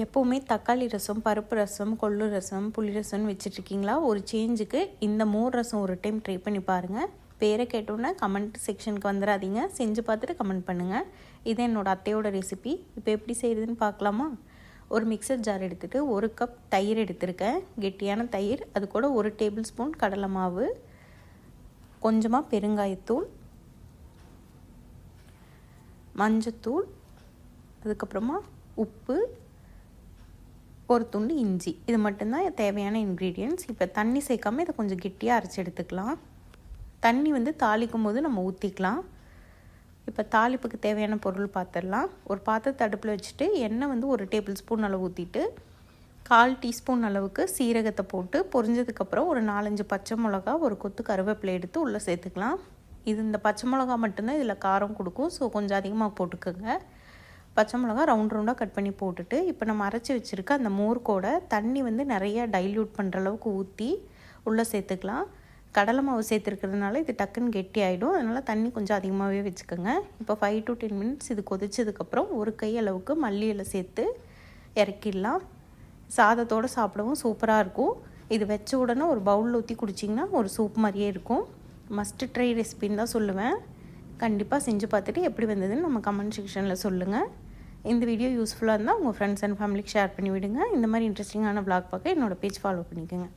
எப்போவுமே தக்காளி ரசம், பருப்பு ரசம், கொள்ளு ரசம், புளி ரசம்னு வச்சுட்ருக்கீங்களா? ஒரு சேஞ்சுக்கு இந்த மோர் ரசம் ஒரு டைம் ட்ரை பண்ணி பாருங்கள். பேரை கேட்டோன்னே கமெண்ட் செக்ஷனுக்கு வந்துடாதீங்க, செஞ்சு பார்த்துட்டு கமெண்ட் பண்ணுங்கள். இது என்னோடய அத்தையோட ரெசிபி. இப்போ எப்படி செய்கிறதுன்னு பார்க்கலாமா? ஒரு மிக்சர் ஜார் எடுத்துகிட்டு 1 கப் தயிர் எடுத்திருக்கேன், கெட்டியான தயிர். அது கூட 1 டேபிள் ஸ்பூன் கடலை மாவு, கொஞ்சமாக பெருங்காயத்தூள், மஞ்சத்தூள், அதுக்கப்புறமா உப்பு, ஒரு துண்டு இஞ்சி. இது மட்டும்தான் தேவையான இன்க்ரீடியன்ட்ஸ். இப்போ தண்ணி சேர்க்காமல் இதை கொஞ்சம் கெட்டியாக அரைச்சி எடுத்துக்கலாம். தண்ணி தாளிக்கும் போது நம்ம ஊற்றிக்கலாம். இப்போ தாளிப்புக்கு தேவையான பொருள் பார்த்துடலாம். ஒரு பாத்திரத்தை அடுப்பில் வச்சுட்டு எண்ணெய் 1 டேபிள் ஸ்பூன் அளவு ஊற்றிட்டு 1/4 டீஸ்பூன் அளவுக்கு சீரகத்தை போட்டு பொரிஞ்சதுக்கப்புறம் ஒரு 4-5 பச்சை மிளகா, ஒரு கொத்து கருவேப்பிலை எடுத்து உள்ளே சேர்த்துக்கலாம். இந்த பச்சை மிளகா மட்டும்தான் இதில் காரம் கொடுக்கும், ஸோ கொஞ்சம் அதிகமாக போட்டுக்கோங்க. பச்சை மிளகா ரவுண்டாக கட் பண்ணி போட்டுட்டு இப்போ நம்ம அரைச்சி வச்சுருக்க அந்த மோர் கூட தண்ணி நிறையா டைல்யூட் பண்ணுற அளவுக்கு ஊற்றி உள்ளே சேர்த்துக்கலாம். கடலை மாவு சேர்த்துருக்கிறதுனால இது டக்குன்னு கெட்டி ஆகிடும், அதனால் தண்ணி கொஞ்சம் அதிகமாகவே வச்சுக்கோங்க. இப்போ 5 to 10 மினிட்ஸ் இது கொதிச்சதுக்கப்புறம் ஒரு கை அளவுக்கு மல்லி இலை சேர்த்து இறக்கிடலாம். சாதத்தோடு சாப்பிடவும் சூப்பராக இருக்கும். இது வச்ச உடனே ஒரு பவுலில் ஊற்றி குடிச்சிங்கன்னா ஒரு சூப் மாதிரியே இருக்கும். மஸ்ட் ட்ரை ரெசிபின்னு தான் சொல்லுவேன். கண்டிப்பாக செஞ்சு பார்த்துட்டு எப்படி வந்ததுன்னு நம்ம கமெண்ட் செக்ஷனில் சொல்லுங்கள். இந்த வீடியோ யூஸ்ஃபுல்லாக இருந்தால் உங்கள் ஃப்ரெண்ட்ஸ் அண்ட் ஃபேமிலிக்கு ஷேர் பண்ணி விடுங்க. இந்த மாதிரி இன்ட்ரெஸ்டிங்கான vlog பார்க்க என்னோடய பேஜ் ஃபாலோ பண்ணிக்கோங்க.